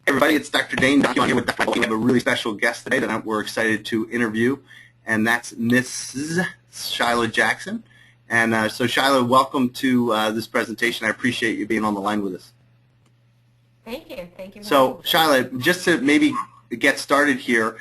Everybody, it's Dr. Dane Donahue here with Dr. We have a really special guest today that we're excited to interview, and that's Mrs. Shyla Jackson. And so Shyla, welcome to this presentation. I appreciate you being on the line with us. Thank you. Thank you. So Shyla, just to maybe get started here,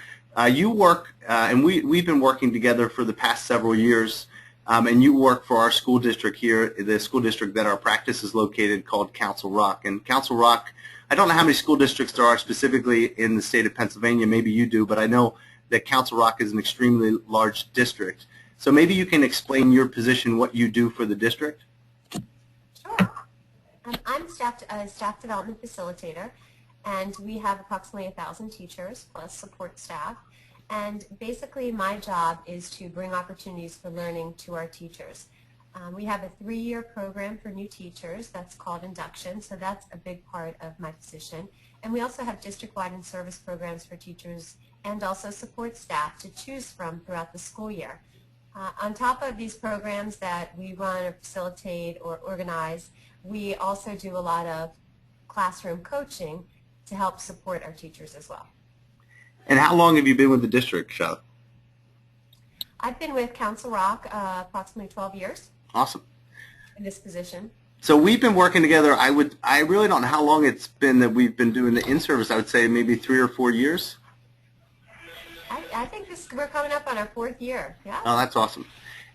you work, and we've been working together for the past several years, and you work for our school district here, the school district that our practice is located, called Council Rock. And Council Rock, I don't know how many school districts there are specifically in the state of Pennsylvania. Maybe you do, but I know that Council Rock is an extremely large district. So maybe you can explain your position, what you do for the district. Sure. I'm staff development facilitator, and we have approximately 1,000 teachers plus support staff. And basically my job is to bring opportunities for learning to our teachers. We have a 3-year program for new teachers that's called induction, so that's a big part of my position. And we also have district-wide and service programs for teachers and also support staff to choose from throughout the school year. On top of these programs that we run or facilitate or organize, we also do a lot of classroom coaching to help support our teachers as well. And how long have you been with the district, Shyla? I've been with Council Rock approximately 12 years. Awesome. In this position. So we've been working together. I really don't know how long it's been that we've been doing the in-service. I would say maybe 3 or 4 years. I think we're coming up on our 4th year. Yeah. Oh, that's awesome.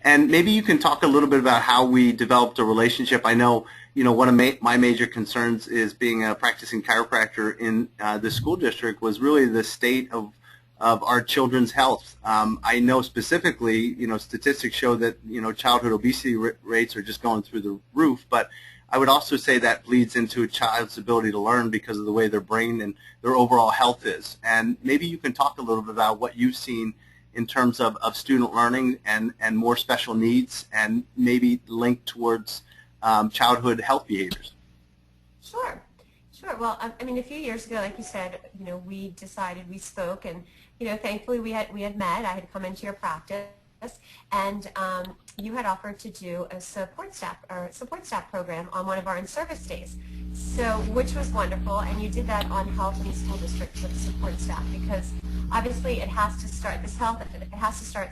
And maybe you can talk a little bit about how we developed a relationship. I know, one of my major concerns is being a practicing chiropractor in the school district was really the state of our children's health. I know specifically, statistics show that, childhood obesity rates are just going through the roof, but I would also say that bleeds into a child's ability to learn because of the way their brain and their overall health is. And maybe you can talk a little bit about what you've seen in terms of student learning and more special needs and maybe linked towards childhood health behaviors. Sure. Sure. Well, I mean, a few years ago, like you said, we decided, we spoke, and thankfully we had met. I had come into your practice, and you had offered to do a support staff program on one of our in-service days. So, which was wonderful, and you did that on health in the school district with support staff, because obviously it has to start. It has to start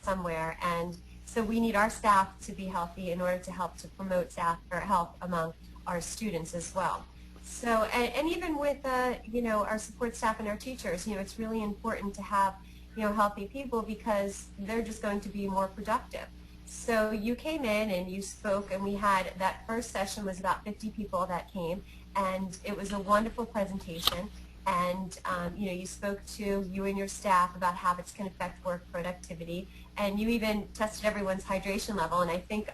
somewhere, and so we need our staff to be healthy in order to help to promote staff or health among our students as well. So, and even with our support staff and our teachers, it's really important to have healthy people because they're just going to be more productive. So you came in and you spoke, and we had that first session was about 50 people that came, and it was a wonderful presentation. And you spoke to you and your staff about how habits can affect work productivity, and you even tested everyone's hydration level. And I think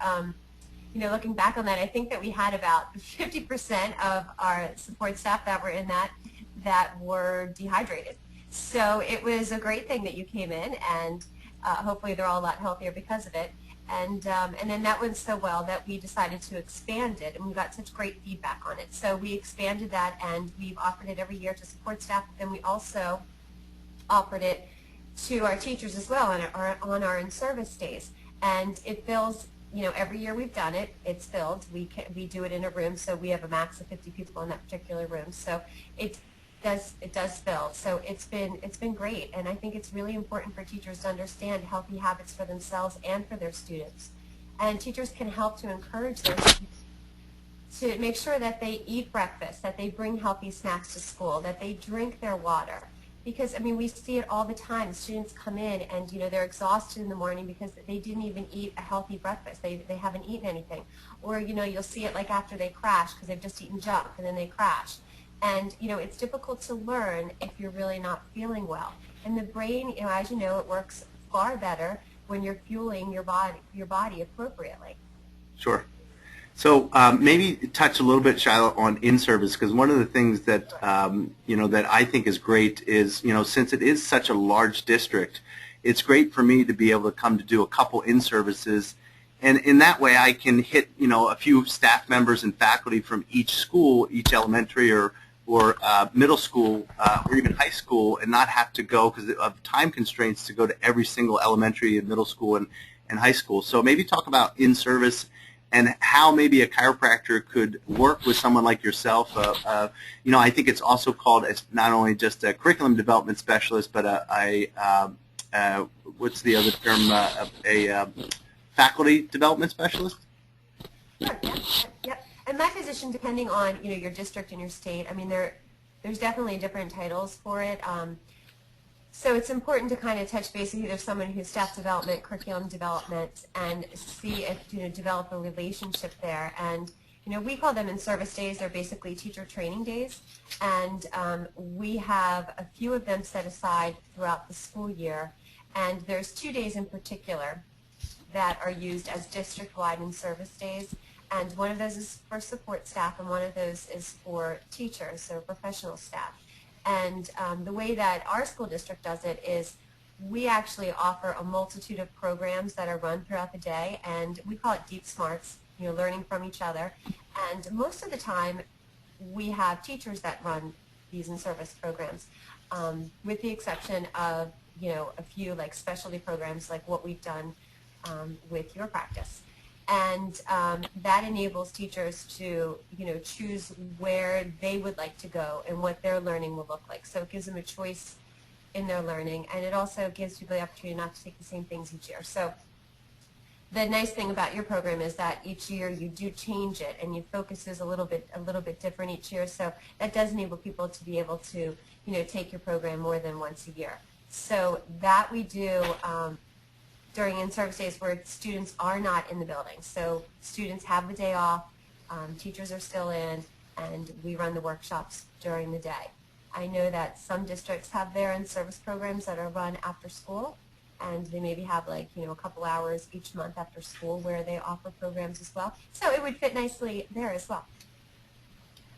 looking back on that, I think that we had about 50% of our support staff that were in that were dehydrated. So it was a great thing that you came in, and hopefully they're all a lot healthier because of it. And then that went so well that we decided to expand it, and we got such great feedback on it. So we expanded that, and we've offered it every year to support staff, and we also offered it to our teachers as well on our in-service days. And it fills, every year we've done it, it's filled. We do it in a room, so we have a max of 50 people in that particular room. So it does fill. So it's been great, and I think it's really important for teachers to understand healthy habits for themselves and for their students. And teachers can help to encourage their students to make sure that they eat breakfast, that they bring healthy snacks to school, that they drink their water. Because, we see it all the time. Students come in and, they're exhausted in the morning because they didn't even eat a healthy breakfast. They haven't eaten anything. Or, you'll see it like after they crash because they've just eaten junk and then they crash. And, it's difficult to learn if you're really not feeling well. And the brain, as you know, it works far better when you're fueling your body appropriately. Sure. So maybe touch a little bit, Shyla, on in-service, because one of the things that that I think is great is since it is such a large district, it's great for me to be able to come to do a couple in-services, and in that way I can hit a few staff members and faculty from each school, each elementary or middle school or even high school, and not have to go because of time constraints to go to every single elementary and middle school and high school. So maybe talk about in-service and how maybe a chiropractor could work with someone like yourself. I think it's also called as not only just a curriculum development specialist, but what's the other term? A faculty development specialist. Sure, yeah. And my position, depending on your district and your state, I mean there's definitely different titles for it. So it's important to kind of touch base with either someone who's staff development, curriculum development, and see if develop a relationship there. And we call them in-service days. They're basically teacher training days, and we have a few of them set aside throughout the school year. And there's 2 days in particular that are used as district-wide in-service days. And one of those is for support staff, and one of those is for teachers, so professional staff. And the way that our school district does it is we actually offer a multitude of programs that are run throughout the day, and we call it Deep Smarts, learning from each other. And most of the time, we have teachers that run these in-service programs, with the exception of, a few like specialty programs like what we've done with your practice. And that enables teachers to, choose where they would like to go and what their learning will look like. So it gives them a choice in their learning, and it also gives people the opportunity not to take the same things each year. So the nice thing about your program is that each year you do change it, and your focus is a little bit different each year. So that does enable people to be able to, take your program more than once a year. So that we do. During in-service days where students are not in the building. So students have the day off, teachers are still in, and we run the workshops during the day. I know that some districts have their in-service programs that are run after school, and they maybe have a couple hours each month after school where they offer programs as well. So it would fit nicely there as well.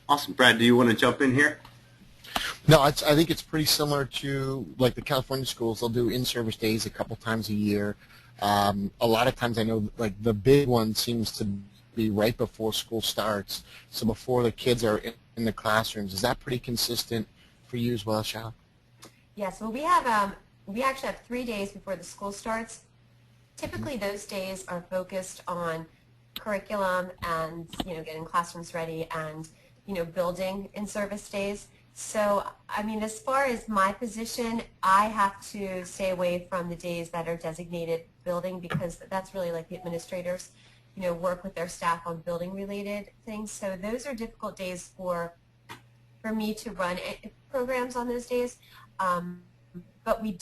Awesome. Brad, do you want to jump in here? No, I think it's pretty similar to like the California schools. They'll do in-service days a couple times a year. A lot of times I know like the big one seems to be right before school starts, so before the kids are in the classrooms. Is that pretty consistent for you as well, Shalyn? Yes, well we actually have 3 days before the school starts. Typically those days are focused on curriculum and getting classrooms ready and building in-service days. So, I mean, as far as my position, I have to stay away from the days that are designated building, because that's really like the administrators, work with their staff on building-related things. So those are difficult days for me to run programs on those days. But we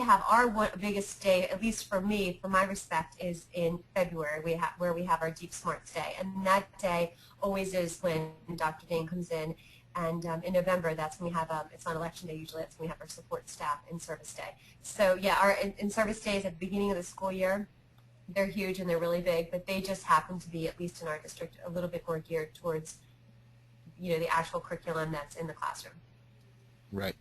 have our biggest day, at least for me, for my respect, is in February, where we have our Deep Smarts Day. And that day always is when Dr. Dane comes in. And in November, that's when we have, it's on election day usually, that's when we have our support staff in-service day. So yeah, our in-service days at the beginning of the school year, they're huge and they're really big, but they just happen to be, at least in our district, a little bit more geared towards, the actual curriculum that's in the classroom. Right.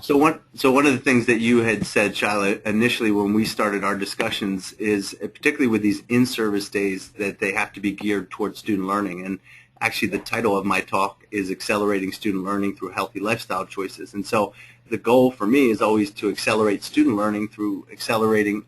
So one of the things that you had said, Shyla, initially when we started our discussions is, particularly with these in-service days, that they have to be geared towards student learning. And actually the title of my talk is Accelerating Student Learning Through Healthy Lifestyle Choices. And so the goal for me is always to accelerate student learning through accelerating,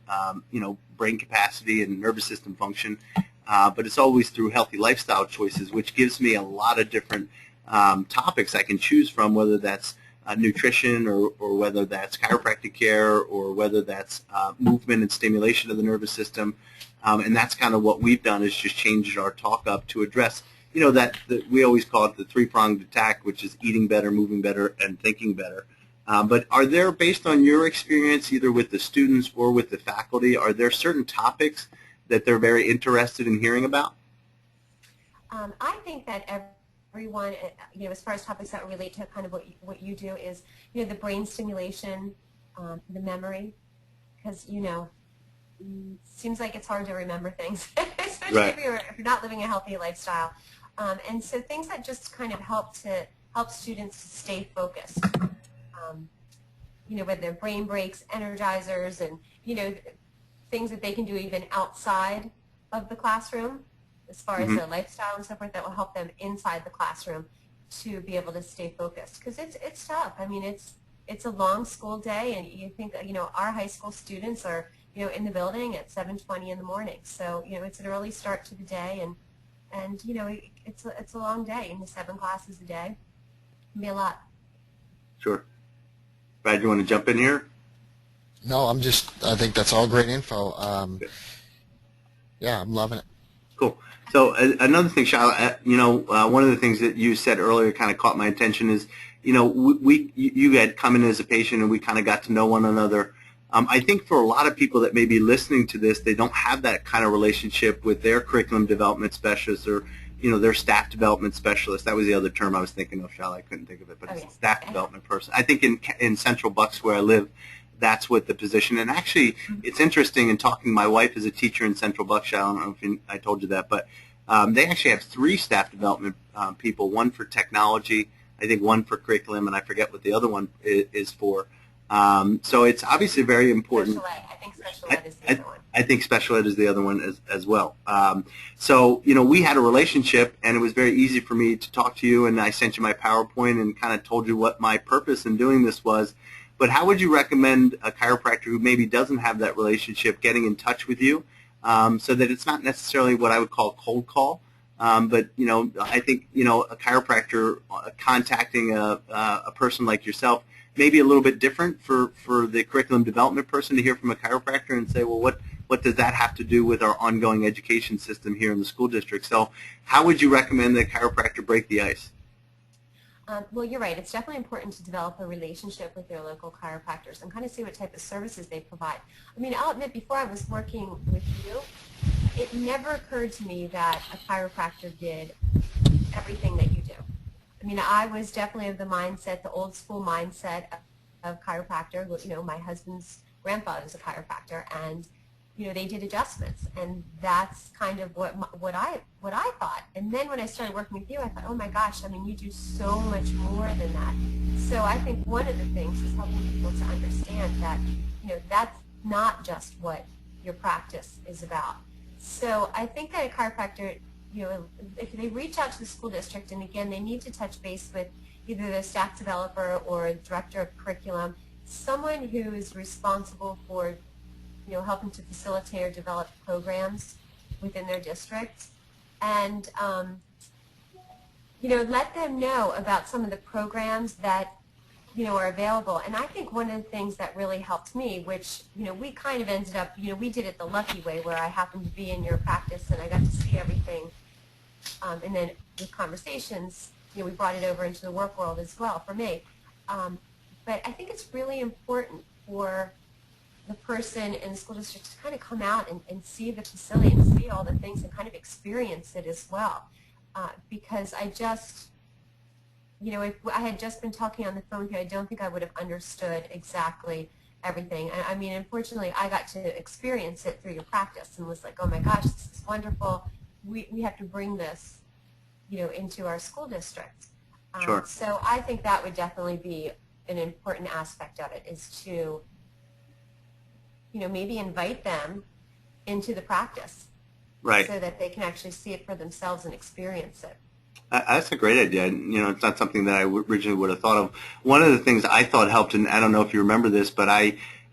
brain capacity and nervous system function. But it's always through healthy lifestyle choices, which gives me a lot of different topics I can choose from, whether that's nutrition or whether that's chiropractic care or whether that's movement and stimulation of the nervous system. And that's kind of what we've done, is just changed our talk up to address that we always call it the three-pronged attack, which is eating better, moving better, and thinking better. But are there, based on your experience, either with the students or with the faculty, are there certain topics that they're very interested in hearing about? I think that everyone, as far as topics that relate to kind of what you do is, the brain stimulation, the memory, because, seems like it's hard to remember things, especially right. if you're not living a healthy lifestyle. And so things that just kind of help students to stay focused. Whether they're brain breaks, energizers, and, things that they can do even outside of the classroom as far as their lifestyle and so forth, that will help them inside the classroom to be able to stay focused. Because it's tough. I mean, it's a long school day, and you think, our high school students are, in the building at 7:20 in the morning. So, it's an early start to the day, and it's a long day. 7 classes a day can be a lot. Sure. Brad, you want to jump in here? No, I think that's all great info. Yeah, I'm loving it. Cool. So another thing, Charlotte, one of the things that you said earlier kind of caught my attention is, you had come in as a patient and we kind of got to know one another. I think for a lot of people that may be listening to this, they don't have that kind of relationship with their curriculum development specialist or, their staff development specialist. That was the other term I was thinking of, Charlotte. I couldn't think of it, but it's a staff development person. I think in Central Bucks where I live, that's what the position. And actually, it's interesting in talking. My wife is a teacher in Central Bucks. I don't know if I told you that, but they actually have 3 staff development people. One for technology, I think one for curriculum, and I forget what the other one is for. So it's obviously very important. Special ed. I think special ed is the other one. I think special ed is the other one as well. So, we had a relationship, and it was very easy for me to talk to you, and I sent you my PowerPoint and kind of told you what my purpose in doing this was. But how would you recommend a chiropractor who maybe doesn't have that relationship getting in touch with you so that it's not necessarily what I would call cold call, but, I think, a chiropractor contacting a person like yourself may be a little bit different for the curriculum development person to hear from a chiropractor and say, well, what does that have to do with our ongoing education system here in the school district? So how would you recommend that a chiropractor break the ice? Well, you're right. It's definitely important to develop a relationship with your local chiropractors and kind of see what type of services they provide. I mean, I'll admit, before I was working with you, it never occurred to me that a chiropractor did everything that you do. I mean, I was definitely of the mindset, the old school mindset of chiropractor. My husband's grandfather was a chiropractor, and they did adjustments, and that's kind of what I thought. And then when I started working with you, I thought, oh my gosh, I mean, you do so much more than that. So I think one of the things is helping people to understand that, that's not just what your practice is about. So I think that a chiropractor, if they reach out to the school district, and again, they need to touch base with either the staff developer or director of curriculum, someone who is responsible for helping to facilitate or develop programs within their district, and let them know about some of the programs that are available. And I think one of the things that really helped me, which we kind of ended up, we did it the lucky way, where I happened to be in your practice and I got to see everything, and then with conversations, we brought it over into the work world as well for me. But I think it's really important for the person in the school district to kind of come out and see the facility and see all the things and kind of experience it as well. Because I just, if I had just been talking on the phone here, I don't think I would have understood exactly everything. I mean, unfortunately, I got to experience it through your practice and was like, oh my gosh, this is wonderful. We have to bring this, into our school district. Sure. So I think that would definitely be an important aspect of it, is to maybe invite them into the practice, right, so that they can actually see it for themselves and experience it. That's a great idea. It's not something that I originally would have thought of. One of the things I thought helped, and I don't know if you remember this, but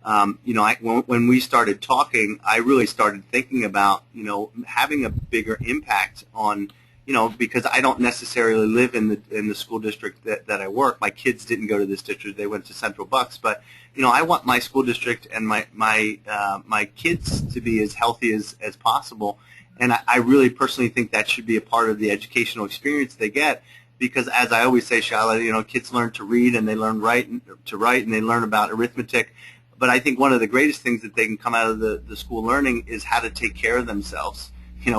when we started talking, I really started thinking about, having a bigger impact on, because I don't necessarily live in the school district that I work. My kids didn't go to this district; they went to Central Bucks. But I want my school district and my kids to be as healthy as possible. And I really personally think that should be a part of the educational experience they get, because as I always say, Charlotte, kids learn to read and they learn to write and they learn about arithmetic. But I think one of the greatest things that they can come out of the school learning is how to take care of themselves,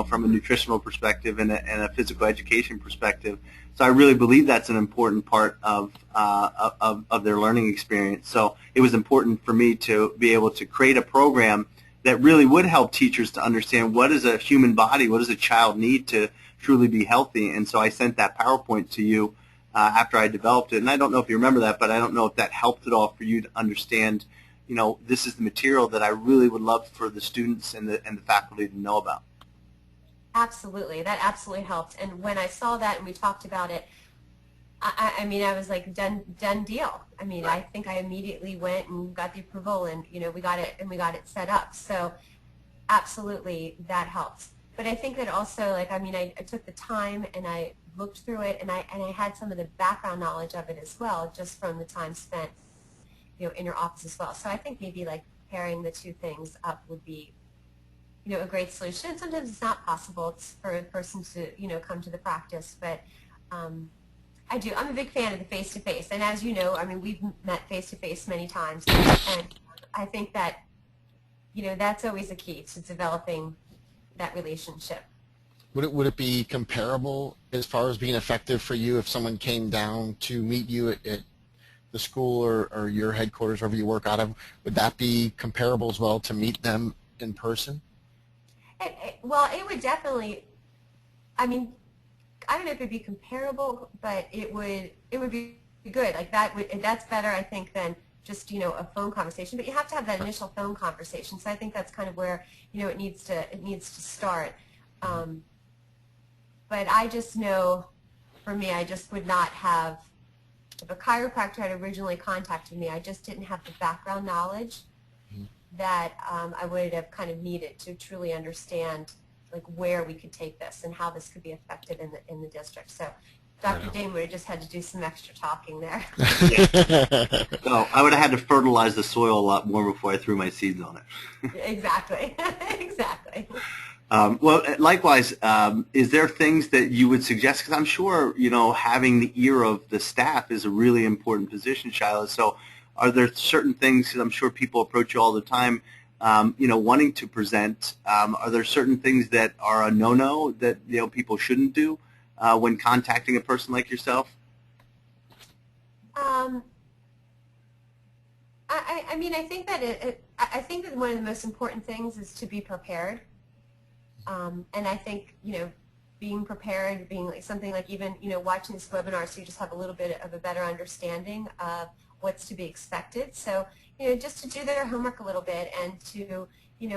from a nutritional perspective and a physical education perspective. So I really believe that's an important part of their learning experience. So it was important for me to be able to create a program that really would help teachers to understand what is a human body, what does a child need to truly be healthy. And so I sent that PowerPoint to you after I developed it. And I don't know if you remember that, but I don't know if that helped at all for you to understand, this is the material that I really would love for the students and the faculty to know about. Absolutely. That absolutely helped. And when I saw that and we talked about it, I mean, I was like, done deal. I mean, I think I immediately went and got the approval, and we got it set up. So absolutely, that helps. But I think that also, like, I mean, I took the time and I looked through it, and I had some of the background knowledge of it as well, just from the time spent, in your office as well. So I think maybe like pairing the two things up would be, a great solution. And sometimes it's not possible. It's for a person to, come to the practice, but I'm a big fan of the face-to-face. And as you know, I mean, we've met face-to-face many times, and I think that, that's always a key to developing that relationship. Would it be comparable as far as being effective for you if someone came down to meet you at the school or your headquarters, wherever you work out of? Would that be comparable as well to meet them in person? Well, it would definitely. I mean, I don't know if it'd be comparable, but it would be good. Like that's better, I think, than just a phone conversation. But you have to have that initial phone conversation. So I think that's kind of where it needs to start. But I just know, for me, I just would not have. If a chiropractor had originally contacted me, I just didn't have the background knowledge that I would have kind of needed to truly understand like where we could take this and how this could be effective in the district. So Dr. Dane would have just had to do some extra talking there. So I would have had to fertilize the soil a lot more before I threw my seeds on it. Exactly. Exactly. Well, likewise, is there things that you would suggest? Because I'm sure, having the ear of the staff is a really important position, Shyla. So are there certain things, because I'm sure people approach you all the time, wanting to present, are there certain things that are a no-no that, people shouldn't do when contacting a person like yourself? I mean, I think that I think that one of the most important things is to be prepared. And I think, being prepared, being like something like even, watching this webinar so you just have a little bit of a better understanding of what's to be expected. So, just to do their homework a little bit and to,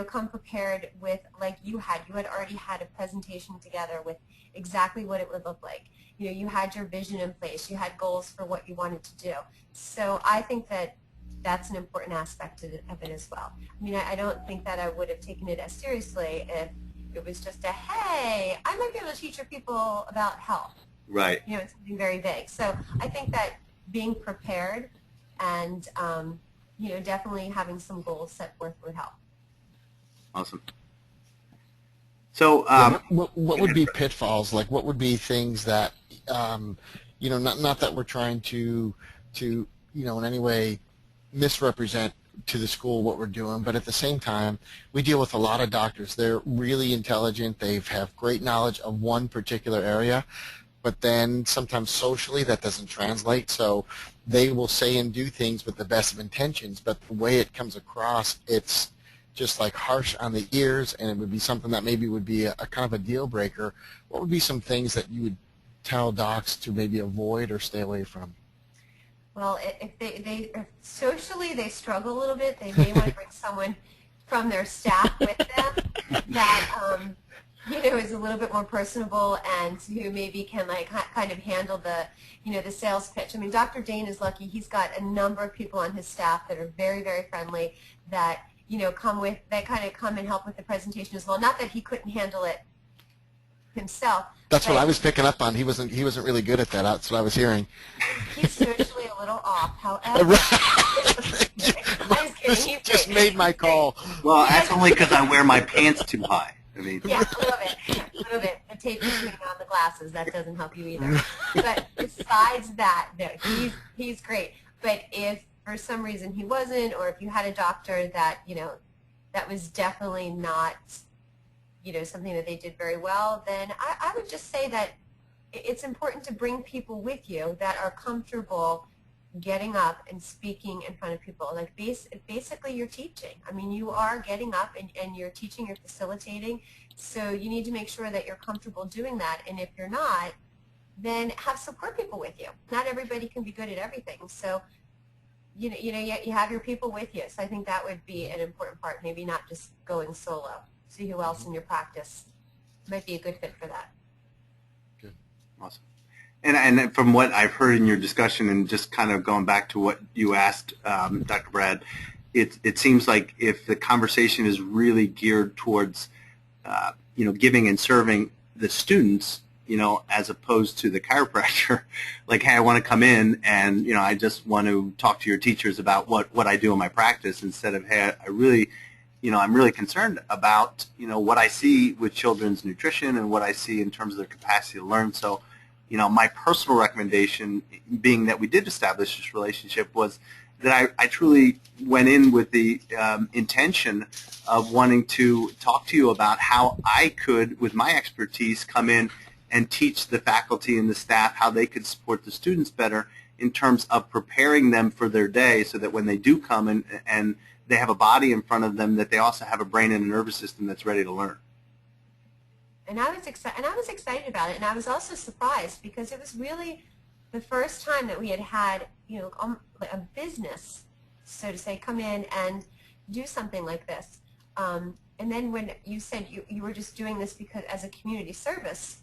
come prepared with, like you had already had a presentation together with exactly what it would look like. You had your vision in place. You had goals for what you wanted to do. So I think that that's an important aspect of it as well. I mean, I don't think that I would have taken it as seriously if it was just a, hey, I might be able to teach your people about health. Right. It's something very vague. So I think that being prepared and, definitely having some goals set forth would help. Awesome. So what would be pitfalls? Like, what would be things that, not that we're trying to in any way misrepresent to the school what we're doing, but at the same time, we deal with a lot of doctors. They're really intelligent. They have great knowledge of one particular area, but then sometimes socially that doesn't translate. So they will say and do things with the best of intentions, but the way it comes across, it's just like harsh on the ears, and it would be something that maybe would be a kind of a deal breaker. What would be some things that you would tell docs to maybe avoid or stay away from? Well, if socially they struggle a little bit, they may want to bring someone from their staff with them that is a little bit more personable and who maybe can like kind of handle the the sales pitch. I mean, Dr. Dane is lucky; he's got a number of people on his staff that are very, very friendly that come and help with the presentation as well. Not that he couldn't handle it himself. That's what I was picking up on. He wasn't really good at that. That's what I was hearing. He's socially a little off. However, I'm just kidding. Just made my call. Well, that's only because I wear my pants too high. I mean, yeah, a little bit. The tape is putting on the glasses. That doesn't help you either. But besides that, no, he's great. But if for some reason he wasn't, or if you had a doctor that that was definitely not something that they did very well, then I would just say that it's important to bring people with you that are comfortable getting up and speaking in front of people. Like basically you're teaching. I mean, you are getting up and you're teaching, you're facilitating, so you need to make sure that you're comfortable doing that. And if you're not, then have support people with you. Not everybody can be good at everything, so you have your people with you. So I think that would be an important part, maybe not just going solo. See who else in your practice might be a good fit for that. Good. Awesome. And from what I've heard in your discussion, and just kind of going back to what you asked, Dr. Brad, it seems like if the conversation is really geared towards giving and serving the students, as opposed to the chiropractor, like, hey, I want to come in and I just want to talk to your teachers about what I do in my practice, instead of, hey, I really I'm really concerned about what I see with children's nutrition and what I see in terms of their capacity to learn. So my personal recommendation, being that we did establish this relationship, was that I truly went in with the intention of wanting to talk to you about how I could, with my expertise, come in and teach the faculty and the staff how they could support the students better in terms of preparing them for their day, so that when they do come and they have a body in front of them, that they also have a brain and a nervous system that's ready to learn. And I was excited about it, and I was also surprised because it was really the first time that we had like a business, so to say, come in and do something like this. And then when you said you were just doing this because as a community service,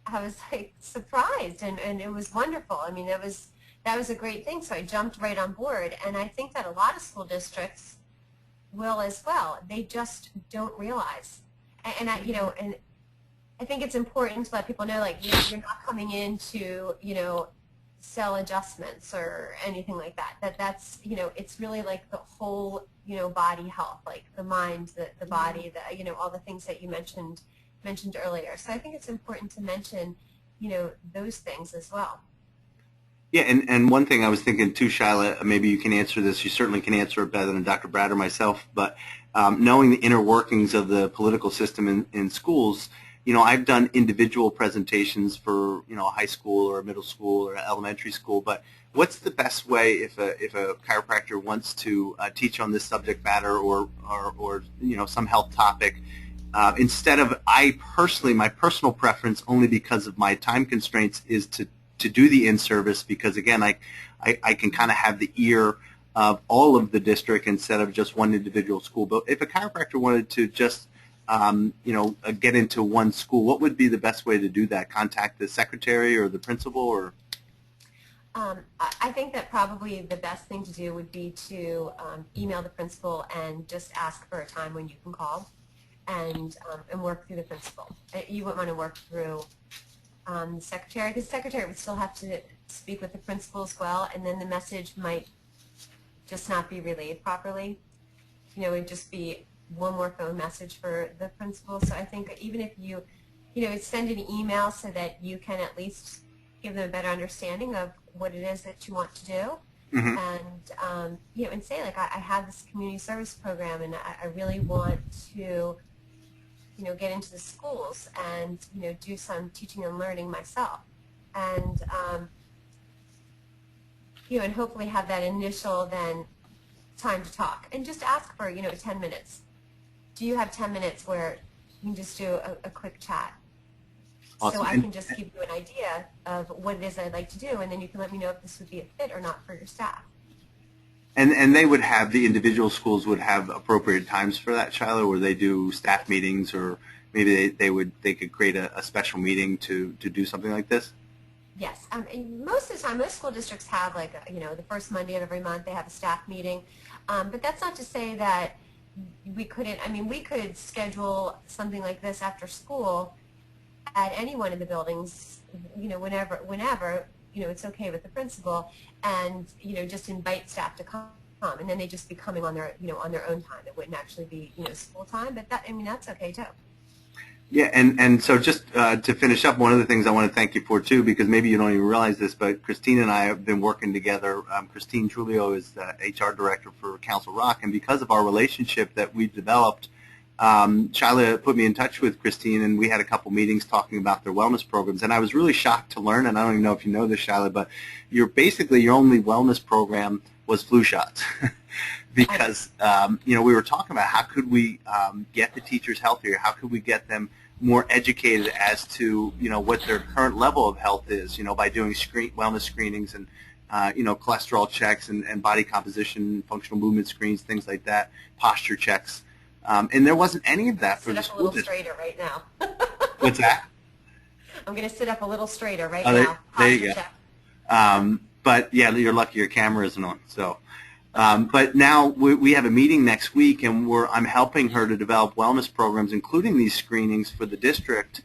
I was like surprised, and it was wonderful. I mean, that was a great thing. So I jumped right on board, and I think that a lot of school districts will as well. They just don't realize, and I think it's important to let people know, like, you're not coming in to, sell adjustments or anything like that. That's, it's really like the whole, body health, like the mind, the body, all the things that you mentioned earlier. So I think it's important to mention, those things as well. Yeah, and one thing I was thinking too, Shyla, maybe you can answer this. You certainly can answer it better than Dr. Brad or myself, but knowing the inner workings of the political system in schools, I've done individual presentations for, a high school or a middle school or elementary school, but what's the best way if a chiropractor wants to teach on this subject matter or some health topic, instead of, my personal preference, only because of my time constraints, is to do the in-service, because, again, I can kind of have the ear of all of the district instead of just one individual school. But if a chiropractor wanted to just get into one school, what would be the best way to do that? Contact the secretary or the principal, or? I think that probably the best thing to do would be to email the principal and just ask for a time when you can call and work through the principal. You wouldn't want to work through the secretary, because the secretary would still have to speak with the principal as well, and then the message might just not be relayed properly. It would just be one more phone message for the principal. So I think even if you, send an email so that you can at least give them a better understanding of what it is that you want to do, Mm-hmm. and and say, like, I have this community service program, and I really want to, get into the schools and do some teaching and learning myself, and and hopefully have that initial then time to talk, and just ask for 10 minutes. Do you have 10 minutes where you can just do a quick chat? Awesome. So I can just give you an idea of what it is I'd like to do, and then you can let me know if this would be a fit or not for your staff. And they would have, the individual schools would have appropriate times for that, Shiloh, where they do staff meetings, or maybe they could create a special meeting to do something like this? Yes. And most of the time, most school districts have, like, the first Monday of every month, they have a staff meeting. But that's not to say that we couldn't, we could schedule something like this after school at any one of the buildings, whenever, it's okay with the principal, and, just invite staff to come, and then they just be coming on their, on their own time. It wouldn't actually be, school time, but that's okay too. Yeah, and so just to finish up, one of the things I want to thank you for, too, because maybe you don't even realize this, but Christine and I have been working together. Christine Trulio is the HR director for Council Rock, and because of our relationship that we've developed, Shyla put me in touch with Christine, and we had a couple meetings talking about their wellness programs, and I was really shocked to learn, and I don't even know if you know this, Shyla, but your only wellness program was flu shots. Because we were talking about how could we get the teachers healthier, how could we get them more educated as to what their current level of health is, by doing wellness screenings and cholesterol checks and body composition, functional movement screens, things like that, posture checks, and there wasn't any of that for the school district. Sit up a little straighter right now. What's that? I'm going to sit up a little straighter right Oh, now. there you Posture go. check. But yeah, you're lucky your camera isn't on. So, but now we have a meeting next week, and I'm helping her to develop wellness programs, including these screenings for the district,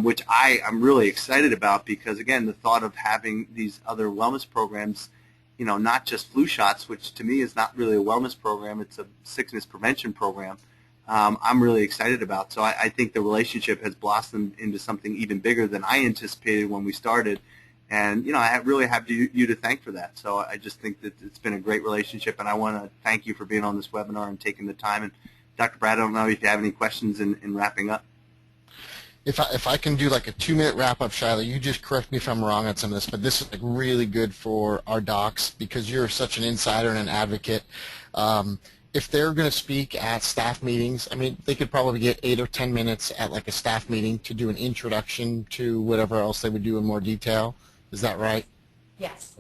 which I'm really excited about because, again, the thought of having these other wellness programs, not just flu shots, which to me is not really a wellness program, it's a sickness prevention program. I'm really excited about. So I think the relationship has blossomed into something even bigger than I anticipated when we started. And, I really have you to thank for that. So I just think that it's been a great relationship, and I want to thank you for being on this webinar and taking the time. And Dr. Brad, I don't know if you have any questions in wrapping up. If I can do like a 2-minute wrap-up, Shiloh, you just correct me if I'm wrong on some of this, but this is like really good for our docs because you're such an insider and an advocate. If they're going to speak at staff meetings, I mean, they could probably get 8 or 10 minutes at like a staff meeting to do an introduction to whatever else they would do in more detail. Is that right? Yes.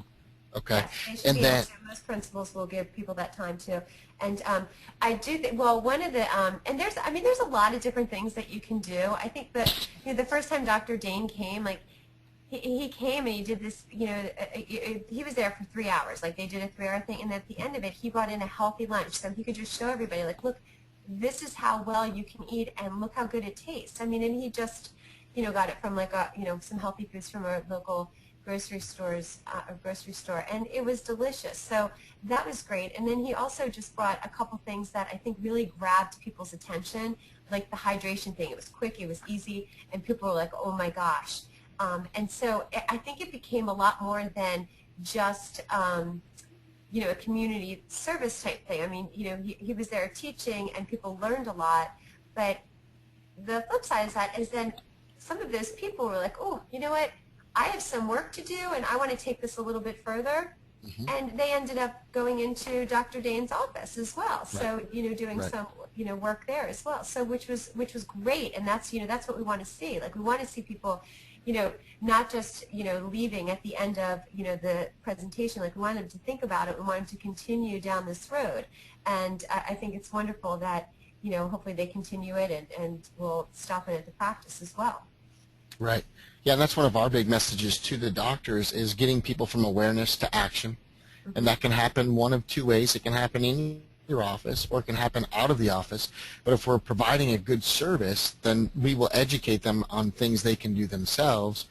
Okay. Yes, they should And be then, able to. Most principals will give people that time too. And I do think, well, one of the, and there's a lot of different things that you can do. I think that, the first time Dr. Dane came, like, he came and he did this, he was there for 3 hours. Like, they did a 3-hour thing, and at the end of it, he brought in a healthy lunch so he could just show everybody, like, look, this is how well you can eat, and look how good it tastes. I mean, and he just, got it from, like, some healthy foods from our local grocery store, and it was delicious. So that was great. And then he also just brought a couple things that I think really grabbed people's attention, like the hydration thing. It was quick, it was easy, and people were like, oh my gosh. And so I think it became a lot more than just a community service type thing. I mean, he was there teaching, and people learned a lot. But the flip side of that is then some of those people were like, oh, you know what? I have some work to do, and I want to take this a little bit further. Mm-hmm. And they ended up going into Dr. Dane's office as well. Right. So, doing right. some, work there as well. So, which was great. And that's, that's what we want to see. Like, we want to see people, not just, leaving at the end of, the presentation. Like, we want them to think about it. We want them to continue down this road. And I think it's wonderful that, hopefully they continue it and we'll stop it at the practice as well. Right. Yeah, and that's one of our big messages to the doctors is getting people from awareness to action. Mm-hmm. And that can happen one of two ways. It can happen in your office or it can happen out of the office. But if we're providing a good service, then we will educate them on things they can do themselves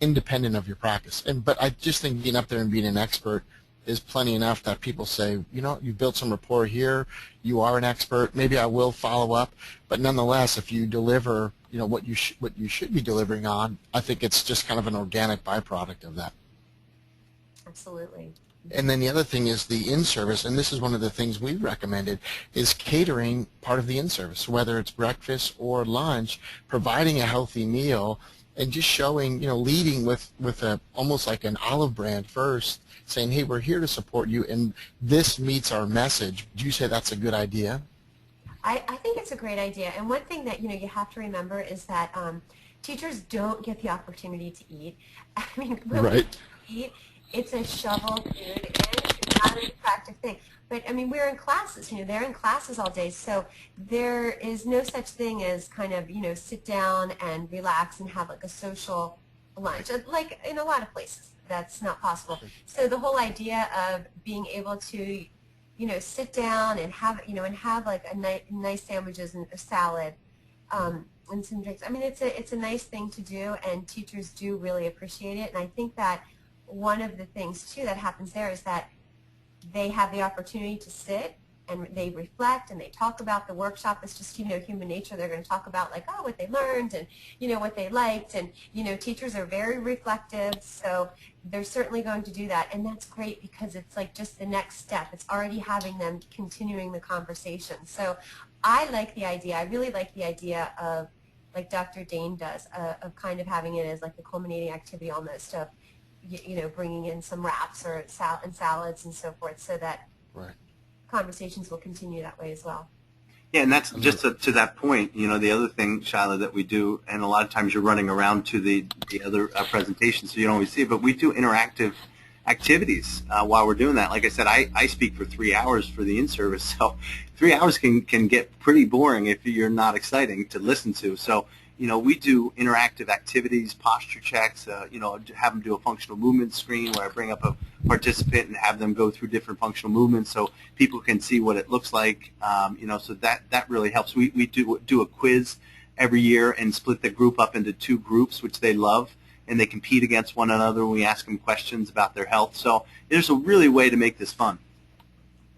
independent of your practice. But I just think being up there and being an expert is plenty enough that people say, you've built some rapport here, you are an expert, maybe I will follow up. But nonetheless, if you deliver what you should be delivering on, I think it's just kind of an organic byproduct of that. Absolutely. And then the other thing is the in-service, and this is one of the things we recommended, is catering part of the in-service, whether it's breakfast or lunch, providing a healthy meal, and just showing, leading with almost like an olive brand first, saying, hey, we're here to support you, and this meets our message. Do you say that's a good idea? I think it's a great idea. And one thing that, you have to remember is that teachers don't get the opportunity to eat. I mean, when right. we eat, it's a shovel food, and it's not an attractive thing. But, I mean, we're in classes, they're in classes all day, so there is no such thing as kind of, sit down and relax and have like a social lunch. Like in a lot of places, that's not possible. So the whole idea of being able to, sit down and have, and have like a nice sandwiches and a salad, and some drinks. I mean, it's a nice thing to do, and teachers do really appreciate it. And I think that one of the things too that happens there is that they have the opportunity to sit and they reflect and they talk about the workshop. It's just, human nature. They're going to talk about like, what they learned and, what they liked. And, teachers are very reflective, so they're certainly going to do that. And that's great because it's like just the next step. It's already having them continuing the conversation. So I like the idea. I really like the idea of, like Dr. Dane does, of kind of having it as like the culminating activity almost of, bringing in some wraps or salads and so forth, so that right. conversations will continue that way as well. Yeah, and that's just to that point, the other thing, Shiloh, that we do, and a lot of times you're running around to the other presentations, so you don't always see it, but we do interactive activities while we're doing that. Like I said, I speak for 3 hours for the in-service, so 3 hours can get pretty boring if you're not exciting to listen to. So, we do interactive activities, posture checks, have them do a functional movement screen where I bring up a participant and have them go through different functional movements so people can see what it looks like. So that really helps. We do a quiz every year and split the group up into 2 groups, which they love, and they compete against one another when we ask them questions about their health. So there's a really way to make this fun.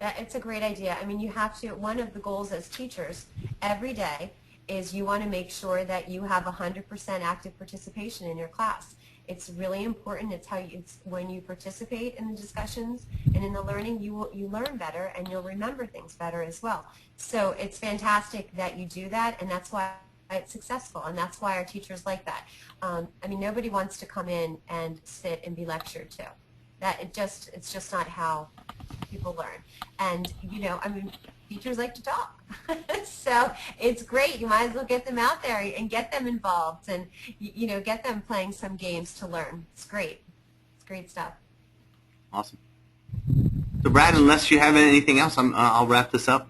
It's a great idea. I mean, you have to, one of the goals as teachers every day is you want to make sure that you have 100% active participation in your class. It's really important. It's when you participate in the discussions and in the learning, you learn better and you'll remember things better as well. So it's fantastic that you do that, and that's why it's successful, and that's why our teachers like that. I mean, nobody wants to come in and sit and be lectured to. It's just not how people learn. And I mean, teachers like to talk. So it's great. You might as well get them out there and get them involved and get them playing some games to learn. It's great. It's great stuff. Awesome. So Brad, unless you have anything else, I'll wrap this up.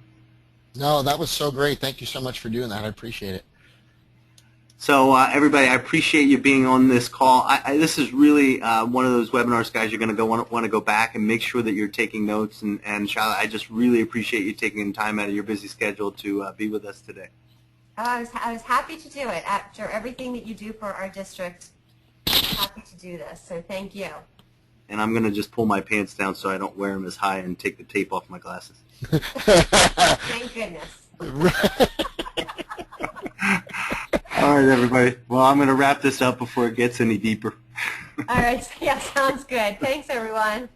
No, that was so great. Thank you so much for doing that. I appreciate it. So everybody, I appreciate you being on this call. This is really one of those webinars, guys, you're going to want to go back and make sure that you're taking notes. And Charlotte, I just really appreciate you taking time out of your busy schedule to be with us today. Oh, I was happy to do it after everything that you do for our district. I'm happy to do this, so thank you. And I'm going to just pull my pants down so I don't wear them as high and take the tape off my glasses. Thank goodness. All right, everybody. Well, I'm going to wrap this up before it gets any deeper. All right. Yeah, sounds good. Thanks, everyone.